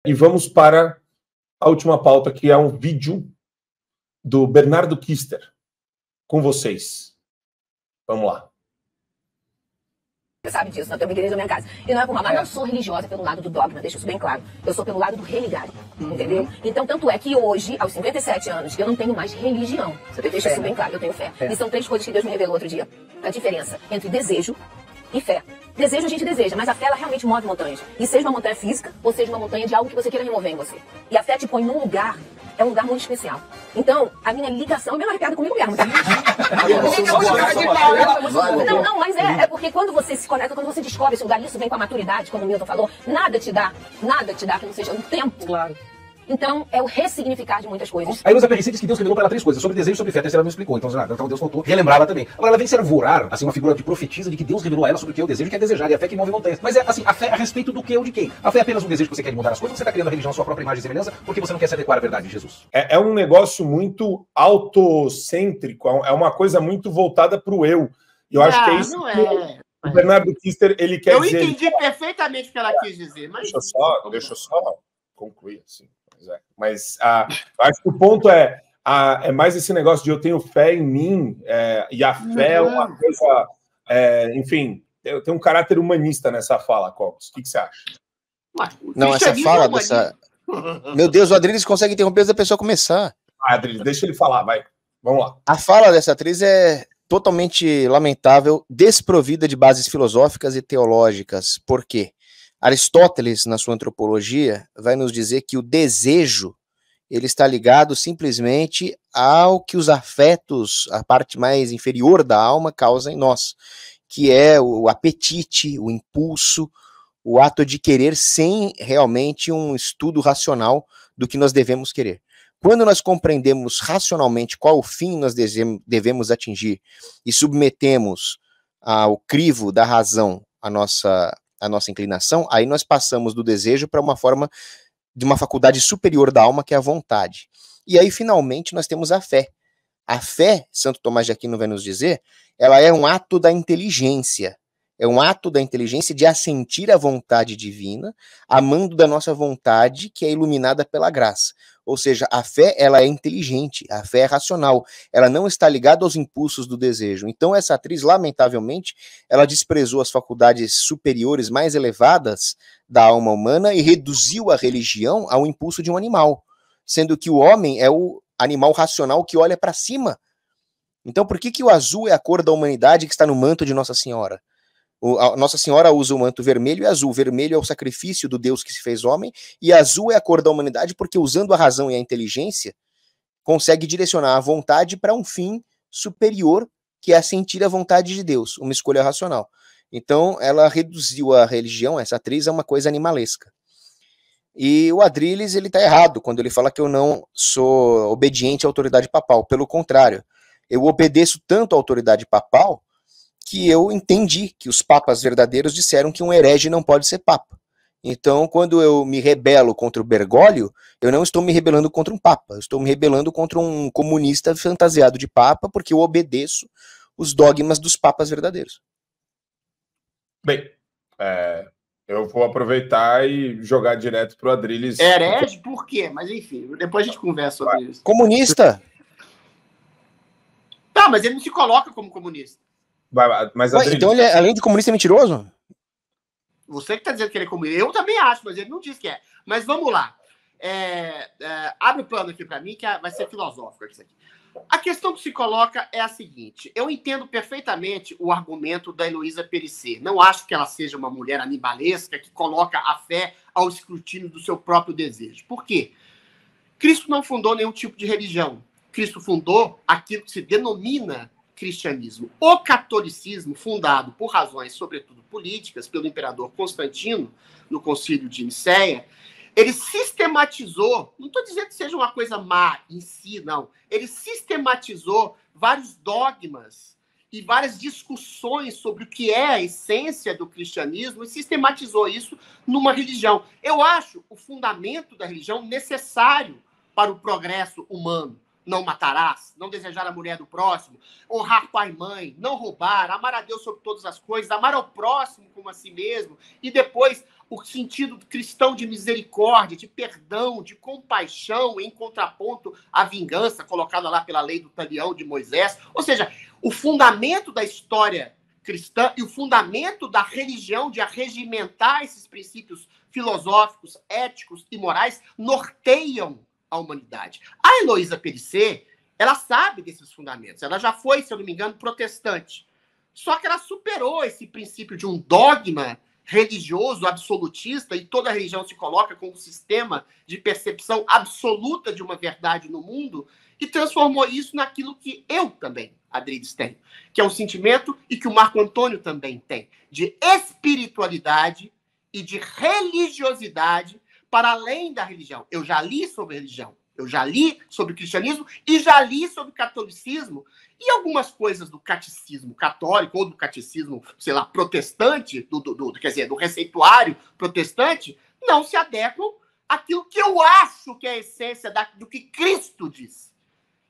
E vamos para a última pauta, que é um vídeo do Bernardo Kister com vocês. Vamos lá. Você sabe disso, eu tenho uma igreja na minha casa. E não é por mal, mas não sou religiosa pelo lado do dogma, deixa isso bem claro. Eu sou pelo lado do religário, entendeu? Então, tanto é que hoje, aos 57 anos, eu não tenho mais religião. Você deixa isso bem claro, eu tenho fé. E são 3 coisas que Deus me revelou outro dia. A diferença entre desejo e fé. Desejo a gente deseja, mas a fé ela realmente move montanhas. E seja uma montanha física, ou seja uma montanha de algo que você queira remover em você. E a fé te põe num lugar, é um lugar muito especial. Então, a minha ligação é bem arrepiada comigo mesmo. Não, mas é porque quando você se conecta, quando você descobre esse lugar, isso vem com a maturidade, como o Milton falou, nada te dá que não seja um tempo. Claro. Então, é o ressignificar de muitas coisas. Aí Luísa Perrici diz que Deus revelou para ela 3 coisas, sobre desejo e sobre fé. A terceira não explicou, então Deus contou, relembrava também. Agora ela vem se arvorar, assim, uma figura de profetisa de que Deus revelou a ela sobre o que é o desejo, que é desejar, e a fé que move montanhas. Mas é assim, a fé a respeito do que ou de quem? A fé é apenas um desejo que você quer mudar as coisas, ou você está criando a religião à sua própria imagem e semelhança, porque você não quer se adequar à verdade de Jesus? É um negócio muito autocêntrico, é uma coisa muito voltada para o eu. E eu acho que é isso não que o Bernardo Kister, ele quer dizer... Eu entendi perfeitamente o que ela quis dizer, mas... Deixa eu só concluir, assim. Mas acho que o ponto é mais esse negócio de eu tenho fé em mim, e a fé é uma coisa... enfim, tem um caráter humanista nessa fala, Cobos. O que você acha? Não, essa fala dessa... Meu Deus, o Adriles consegue interromper antes da pessoa começar. Adriles, deixa ele falar, vai. Vamos lá. A fala dessa atriz é totalmente lamentável, desprovida de bases filosóficas e teológicas. Por quê? Aristóteles, na sua antropologia, vai nos dizer que o desejo ele está ligado simplesmente ao que os afetos, a parte mais inferior da alma, causam em nós, que é o apetite, o impulso, o ato de querer sem realmente um estudo racional do que nós devemos querer. Quando nós compreendemos racionalmente qual o fim nós devemos atingir e submetemos ao crivo da razão a nossa inclinação, aí nós passamos do desejo para uma forma de uma faculdade superior da alma, que é a vontade. E aí, finalmente, nós temos a fé. A fé, Santo Tomás de Aquino vai nos dizer, ela é um ato da inteligência. É um ato da inteligência de assentir à vontade divina, amando da nossa vontade, que é iluminada pela graça. Ou seja, a fé, ela é inteligente, a fé é racional, ela não está ligada aos impulsos do desejo. Então, essa atriz, lamentavelmente, ela desprezou as faculdades superiores mais elevadas da alma humana e reduziu a religião ao impulso de um animal, sendo que o homem é o animal racional que olha para cima. Então, por que o azul é a cor da humanidade que está no manto de Nossa Senhora? Nossa Senhora usa o manto vermelho e azul. Vermelho é o sacrifício do Deus que se fez homem, e azul é a cor da humanidade, porque usando a razão e a inteligência, consegue direcionar a vontade para um fim superior, que é assentir a vontade de Deus, uma escolha racional. Então, ela reduziu a religião, essa atriz, a uma coisa animalesca. E o Adriles, ele está errado quando ele fala que eu não sou obediente à autoridade papal. Pelo contrário, eu obedeço tanto à autoridade papal que eu entendi que os papas verdadeiros disseram que um herege não pode ser papa. Então, quando eu me rebelo contra o Bergoglio, eu não estou me rebelando contra um papa, eu estou me rebelando contra um comunista fantasiado de papa, porque eu obedeço os dogmas dos papas verdadeiros. Bem, eu vou aproveitar e jogar direto para o Adriles. Herege, por quê? Mas enfim, depois a gente conversa sobre isso. Comunista? Tá, mas ele não se coloca como comunista. Mas então ele, além de comunista, é mentiroso? Você que está dizendo que ele é comunista. Eu também acho, mas ele não diz que é. Mas vamos lá. Abre o plano aqui para mim, que vai ser filosófico isso aqui. A questão que se coloca é a seguinte. Eu entendo perfeitamente o argumento da Heloísa Perrici. Não acho que ela seja uma mulher animalesca que coloca a fé ao escrutínio do seu próprio desejo. Por quê? Cristo não fundou nenhum tipo de religião. Cristo fundou aquilo que se denomina cristianismo. O catolicismo, fundado por razões, sobretudo políticas, pelo imperador Constantino, no Concílio de Nicéia, ele sistematizou, não estou dizendo que seja uma coisa má em si, não, ele sistematizou vários dogmas e várias discussões sobre o que é a essência do cristianismo e sistematizou isso numa religião. Eu acho o fundamento da religião necessário para o progresso humano. Não matarás, não desejar a mulher do próximo, honrar pai e mãe, não roubar, amar a Deus sobre todas as coisas, amar ao próximo como a si mesmo, e depois o sentido cristão de misericórdia, de perdão, de compaixão, em contraponto à vingança colocada lá pela lei do talião de Moisés. Ou seja, o fundamento da história cristã e o fundamento da religião de arregimentar esses princípios filosóficos, éticos e morais norteiam a humanidade. A Heloísa Périssé, ela sabe desses fundamentos. Ela já foi, se eu não me engano, protestante. Só que ela superou esse princípio de um dogma religioso absolutista, e toda religião se coloca como um sistema de percepção absoluta de uma verdade no mundo, e transformou isso naquilo que eu também, Adriles, tenho, que é um sentimento, e que o Marco Antônio também tem, de espiritualidade e de religiosidade para além da religião. Eu já li sobre religião, eu já li sobre cristianismo e já li sobre catolicismo, e algumas coisas do catecismo católico ou do catecismo, sei lá, protestante, quer dizer, do receituário protestante, não se adequam àquilo que eu acho que é a essência do que Cristo diz.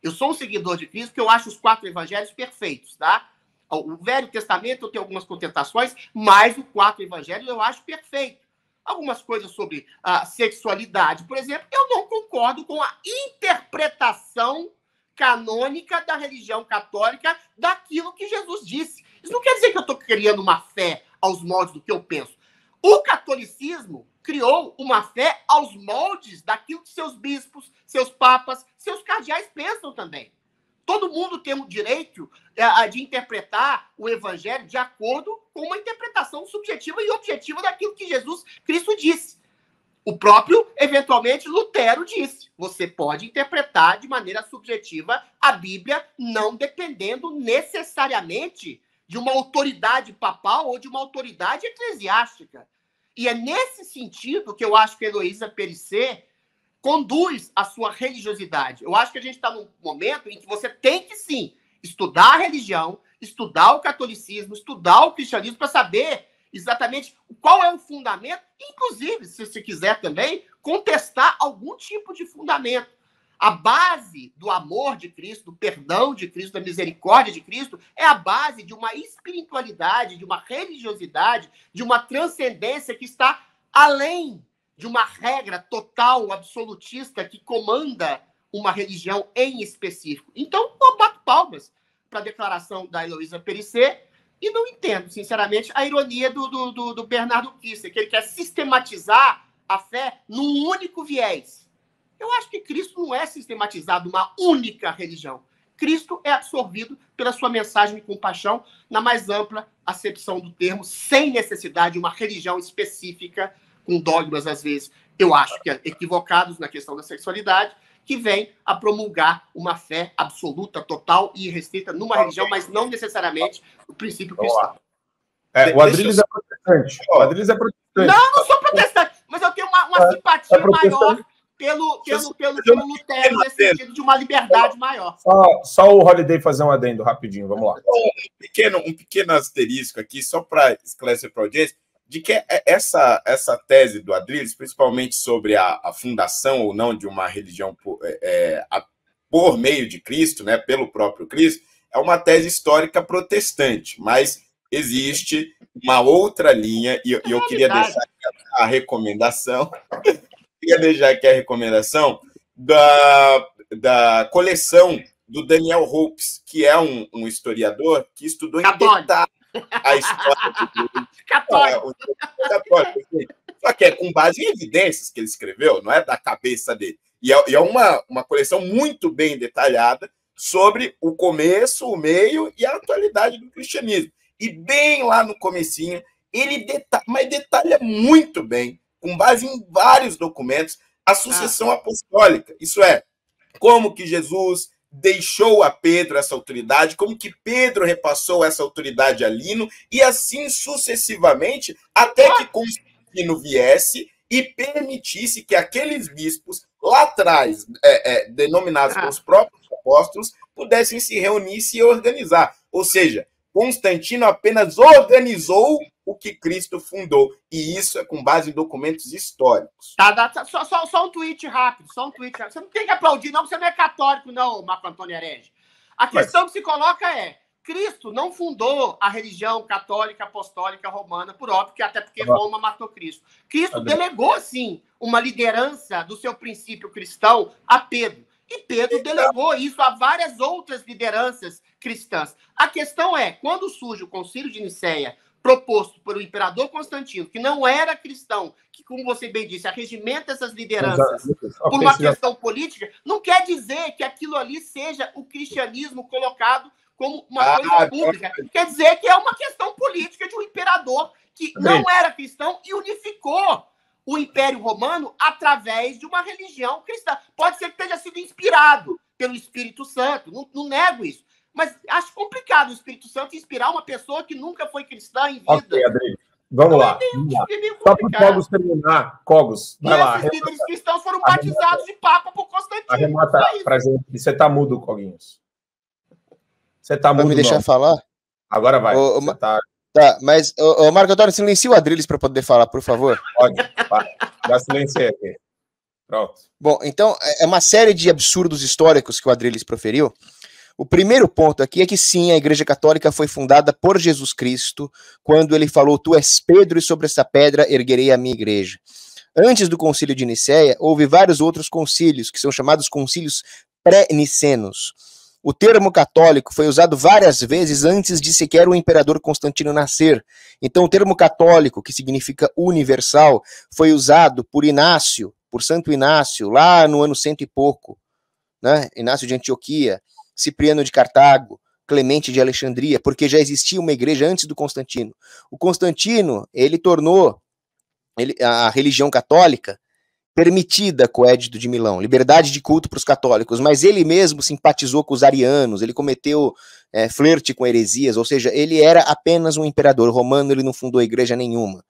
Eu sou um seguidor de Cristo, porque eu acho os 4 evangelhos perfeitos, tá? O Velho Testamento eu tenho algumas contestações, mas os 4 evangelhos eu acho perfeito. Algumas coisas sobre a sexualidade, por exemplo, eu não concordo com a interpretação canônica da religião católica daquilo que Jesus disse. Isso não quer dizer que eu estou criando uma fé aos moldes do que eu penso. O catolicismo criou uma fé aos moldes daquilo que seus bispos, seus papas, seus cardeais pensam também. Todo mundo tem o direito de interpretar o evangelho de acordo com uma interpretação subjetiva e objetiva daquilo que Jesus Cristo disse. O próprio, eventualmente, Lutero disse. Você pode interpretar de maneira subjetiva a Bíblia, não dependendo necessariamente de uma autoridade papal ou de uma autoridade eclesiástica. E é nesse sentido que eu acho que a Heloísa Périssé conduz a sua religiosidade. Eu acho que a gente está num momento em que você tem que, sim, estudar a religião, estudar o catolicismo, estudar o cristianismo para saber exatamente qual é o fundamento, inclusive, se você quiser também, contestar algum tipo de fundamento. A base do amor de Cristo, do perdão de Cristo, da misericórdia de Cristo, é a base de uma espiritualidade, de uma religiosidade, de uma transcendência que está além de uma regra total, absolutista, que comanda uma religião em específico. Então, eu bato palmas para a declaração da Heloísa Périssé e não entendo, sinceramente, a ironia do Bernardo Kister, que ele quer sistematizar a fé num único viés. Eu acho que Cristo não é sistematizado numa única religião. Cristo é absorvido pela sua mensagem de compaixão na mais ampla acepção do termo, sem necessidade de uma religião específica, com dogmas, às vezes, eu acho que equivocados na questão da sexualidade, que vem a promulgar uma fé absoluta, total e irrestrita numa religião, mas não necessariamente o princípio cristão. O Adriles é protestante. O Adriles é protestante. Não sou protestante, mas eu tenho uma simpatia maior pelo Lutero, nesse sentido de uma liberdade maior. Só o Holiday fazer um adendo rapidinho, vamos lá. Um pequeno asterisco aqui, só para esclarecer para a audiência, de que essa tese do Adriles, principalmente sobre a fundação ou não de uma religião por meio de Cristo, né, pelo próprio Cristo, é uma tese histórica protestante, mas existe uma outra linha, e eu queria deixar a recomendação, da coleção do Daniel Hopes, que é um historiador que estudou em detalhe a história do católico. Só que é com base em evidências que ele escreveu, não é da cabeça dele. E é uma coleção muito bem detalhada sobre o começo, o meio e a atualidade do cristianismo. E bem lá no comecinho, ele detalha muito bem, com base em vários documentos, a sucessão apostólica. Isso é, como que Jesus deixou a Pedro essa autoridade, como que Pedro repassou essa autoridade a Lino, e assim sucessivamente, até que Constantino viesse e permitisse que aqueles bispos lá atrás, denominados pelos próprios apóstolos, pudessem se reunir e se organizar. Ou seja, Constantino apenas organizou o que Cristo fundou. E isso é com base em documentos históricos. Só um tweet rápido, Você não tem que aplaudir, não, você não é católico, não, Marco Antônio Herege. A questão que se coloca é, Cristo não fundou a religião católica, apostólica, romana, por óbvio, que até porque Roma matou Cristo. Cristo delegou, sim, uma liderança do seu princípio cristão a Pedro. E Pedro delegou isso a várias outras lideranças cristãs. A questão é, quando surge o Concílio de Nicéia, proposto pelo imperador Constantino, que não era cristão, que, como você bem disse, arregimenta essas lideranças por uma questão política, não quer dizer que aquilo ali seja o cristianismo colocado como uma coisa pública. Quer dizer que é uma questão política de um imperador que não era cristão e unificou o Império Romano através de uma religião cristã. Pode ser que tenha sido inspirado pelo Espírito Santo, não nego isso. Mas acho complicado o Espírito Santo inspirar uma pessoa que nunca foi cristã em vida. Ok, Adriano. Vamos lá. Só para o Cogos terminar. Cogos, vai lá. Esses líderes cristãos foram batizados de Papa por Constantino. Arremata pra gente. Você tá mudo, Coguinhos. Você tá mudo, me deixar não. falar? Agora vai. Tá, mas, Marco Antônio, silencia o Adriles para poder falar, por favor. Pode. Já silenciei aqui. Pronto. Bom, então, é uma série de absurdos históricos que o Adriles proferiu. O primeiro ponto aqui é que sim, a Igreja Católica foi fundada por Jesus Cristo, quando ele falou, tu és Pedro e sobre essa pedra erguerei a minha igreja. Antes do concílio de Nicéia, houve vários outros concílios, que são chamados concílios pré-nicenos. O termo católico foi usado várias vezes antes de sequer o imperador Constantino nascer. Então o termo católico, que significa universal, foi usado por Inácio, por Santo Inácio, lá no ano 100 e pouco, né? Inácio de Antioquia, Cipriano de Cartago, Clemente de Alexandria, porque já existia uma igreja antes do Constantino. O Constantino, ele tornou a religião católica permitida com o Édito de Milão, liberdade de culto para os católicos, mas ele mesmo simpatizou com os arianos, ele cometeu flerte com heresias, ou seja, ele era apenas um imperador romano, ele não fundou igreja nenhuma.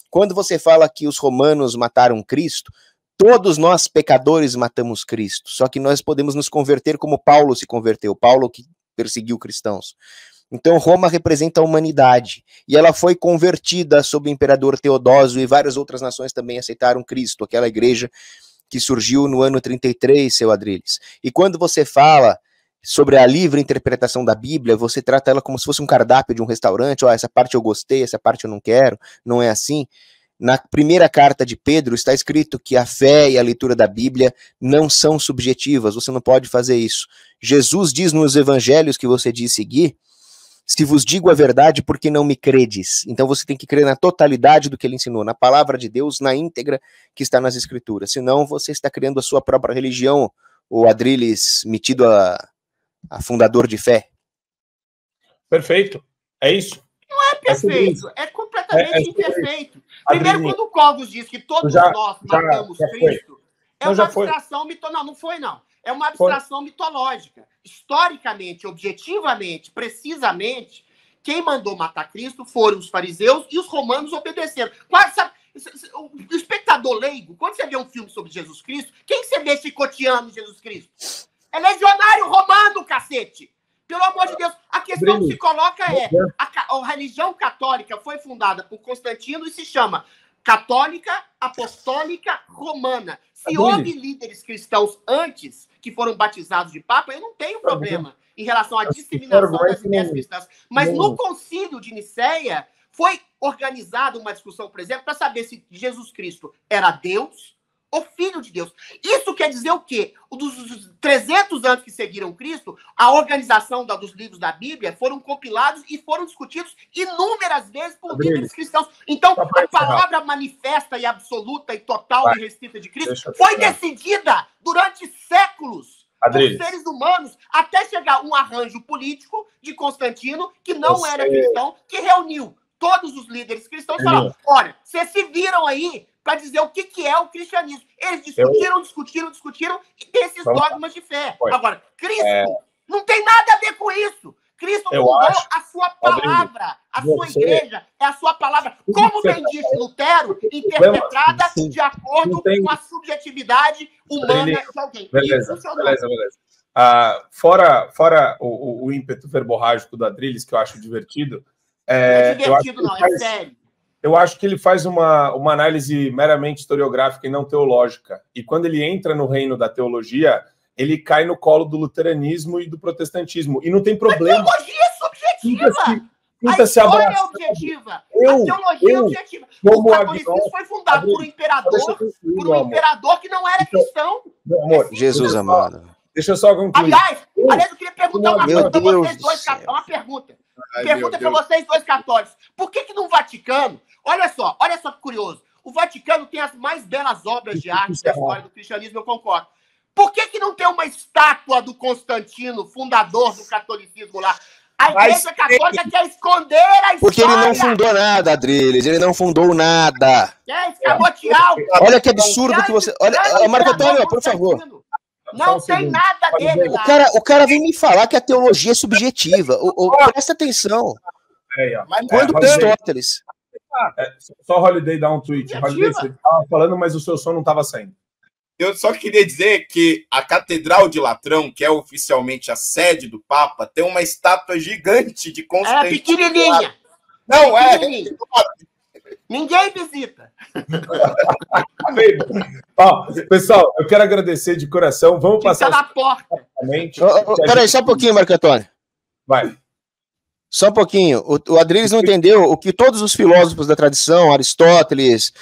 Quando você fala que os romanos mataram Cristo, todos nós pecadores matamos Cristo, só que nós podemos nos converter como Paulo se converteu, Paulo que perseguiu cristãos. Então Roma representa a humanidade, e ela foi convertida sob o imperador Teodósio, e várias outras nações também aceitaram Cristo, aquela igreja que surgiu no ano 33, seu Adriles. E quando você fala sobre a livre interpretação da Bíblia, você trata ela como se fosse um cardápio de um restaurante, essa parte eu gostei, essa parte eu não quero, não é assim. Na primeira carta de Pedro está escrito que a fé e a leitura da Bíblia não são subjetivas, você não pode fazer isso. Jesus diz nos evangelhos que você diz seguir, se vos digo a verdade, porque não me credes. Então você tem que crer na totalidade do que ele ensinou, na palavra de Deus, na íntegra que está nas escrituras. Senão você está criando a sua própria religião, o Adriles metido a fundador de fé. Perfeito. É isso. Não é perfeito, é completamente imperfeito. Primeiro, quando o Cogos diz que todos nós matamos Cristo, é uma abstração mitológica. Não foi, não. É uma abstração mitológica. Historicamente, objetivamente, precisamente, quem mandou matar Cristo foram os fariseus e os romanos obedeceram. Quase, sabe, o espectador leigo, quando você vê um filme sobre Jesus Cristo, quem você vê chicoteando Jesus Cristo? É legionário romano, cacete! Pelo amor de Deus, a questão que se coloca é, a religião católica foi fundada por Constantino e se chama Católica Apostólica Romana. Se houve líderes cristãos antes que foram batizados de Papa, eu não tenho problema em relação à disseminação das ideias cristãs. Mas no Concílio de Nicéia foi organizada uma discussão, por exemplo, para saber se Jesus Cristo era Deus ou Filho de Deus. Isso quer dizer o quê? Dos 300 anos que seguiram Cristo, a organização dos livros da Bíblia foram compilados e foram discutidos inúmeras vezes por líderes cristãos. Então, a palavra manifesta e absoluta e total e restrita de Cristo foi decidida durante séculos por seres humanos, até chegar um arranjo político de Constantino, que não era cristão, que reuniu todos os líderes cristãos e falaram, olha, vocês se viram aí para dizer o que é o cristianismo. Eles discutiram e tem esses dogmas de fé. Agora, Cristo não tem nada a ver com isso. Cristo fundou a sua palavra, a sua igreja é a sua palavra. Como bem disse Lutero, interpretada de acordo com a subjetividade humana de alguém. Beleza. Fora o ímpeto verborrágico do Adriles, que eu acho divertido. Não é divertido, não, é sério. Eu acho que ele faz uma análise meramente historiográfica e não teológica. E quando ele entra no reino da teologia, ele cai no colo do luteranismo e do protestantismo. E não tem problema. Mas teologia é objetiva. A história é objetiva. A teologia é objetiva. O catolicismo foi fundado por um imperador que não era cristão. Meu amor, Jesus amado. Deixa eu só concluir. Aliás, eu queria perguntar uma coisa para vocês dois católicos. Uma pergunta. Pergunta para vocês dois católicos. Por que no Vaticano, olha só que curioso, o Vaticano tem as mais belas obras de arte da história do cristianismo, eu concordo. Por que não tem uma estátua do Constantino, fundador do catolicismo lá? A Igreja Católica quer esconder a história. Porque ele não fundou nada, Adriles. Ele não fundou nada. Quer escamotear. Olha que absurdo que você... Olha, Marco Antônio, por favor. Não tem nada dele lá. O cara vem me falar que a teologia é subjetiva. Presta atenção. Quando Aristóteles... Só Holiday dá um tweet. Holiday, você estava falando, mas o seu som não estava saindo. Eu só queria dizer que a Catedral de Latrão, que é oficialmente a sede do Papa, tem uma estátua gigante de Constantino. É pequenininha. Não, Ninguém visita. Pessoal, eu quero agradecer de coração. Vamos passar... na porta. Peraí, só um pouquinho, Marco Antônio. Vai. Só um pouquinho. O Adriles não entendeu o que todos os filósofos da tradição, Aristóteles...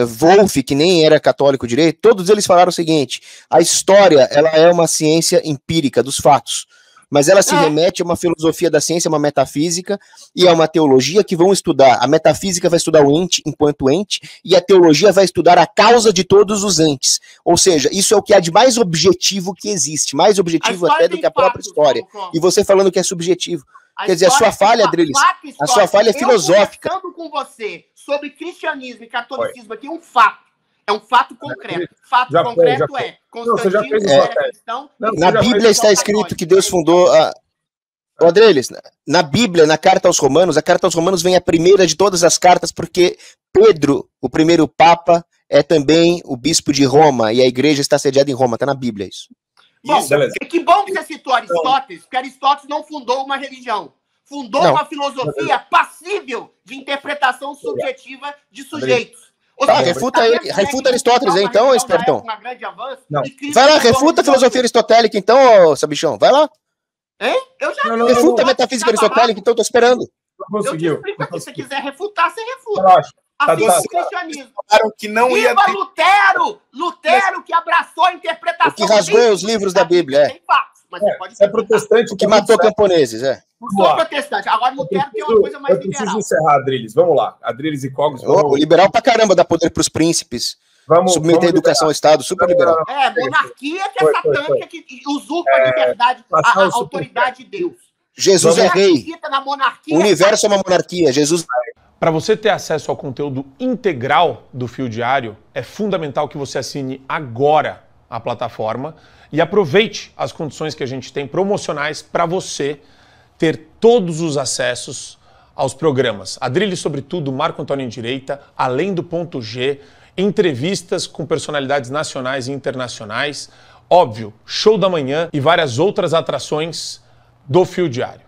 Wolff, que nem era católico direito, todos eles falaram o seguinte: a história, ela é uma ciência empírica dos fatos, mas ela se remete a uma filosofia da ciência, uma metafísica e a uma teologia que vão estudar. A metafísica vai estudar o ente enquanto ente e a teologia vai estudar a causa de todos os entes. Ou seja, isso é o que há de mais objetivo que existe, mais objetivo até do que a própria história. E você falando que é subjetivo. Quer dizer, a sua falha, Adriles, a sua falha é filosófica. Eu conversando com você sobre cristianismo e catolicismo aqui, um fato. É um fato concreto. Fato concreto é Constantino era cristão. Na Bíblia está escrito que Deus fundou a... Adriles, na Bíblia, na Carta aos Romanos, a Carta aos Romanos vem a primeira de todas as cartas, porque Pedro, o primeiro Papa, é também o bispo de Roma, e a igreja está sediada em Roma, está na Bíblia isso. Bom, que bom que você citou Aristóteles, porque Aristóteles não fundou uma religião. Fundou uma filosofia passível de interpretação subjetiva de sujeitos. Refuta Aristóteles aí, então, espertão. Vai lá, refuta a filosofia aristotélica, então, sabichão. Vai lá. Hein? Refuta a metafísica aristotélica, então, tô esperando. Eu te explico aqui. Se você quiser refutar, você refuta. Assim o cristianismo. Que não ia ter... Lutero que abraçou a interpretação. O que rasgou os livros da Bíblia, Tem fatos, mas você pode protestante. O que matou camponeses, Não sou protestante. Agora Lutero tem uma coisa mais liberal. Eu preciso encerrar, Adriles. Vamos lá. Adriles e Cogos. Liberal pra caramba, dá poder pros príncipes. Submeter a educação ao Estado, super liberal. Monarquia que é satânica, que usurpa a liberdade, a autoridade de Deus. Jesus é rei. O universo é uma monarquia. Jesus... Para você ter acesso ao conteúdo integral do Fio Diário, é fundamental que você assine agora a plataforma e aproveite as condições que a gente tem promocionais para você ter todos os acessos aos programas. Adriles sobre tudo, Marco Antônio em Direita, Além do Ponto G, entrevistas com personalidades nacionais e internacionais, óbvio, Show da Manhã e várias outras atrações do Fio Diário.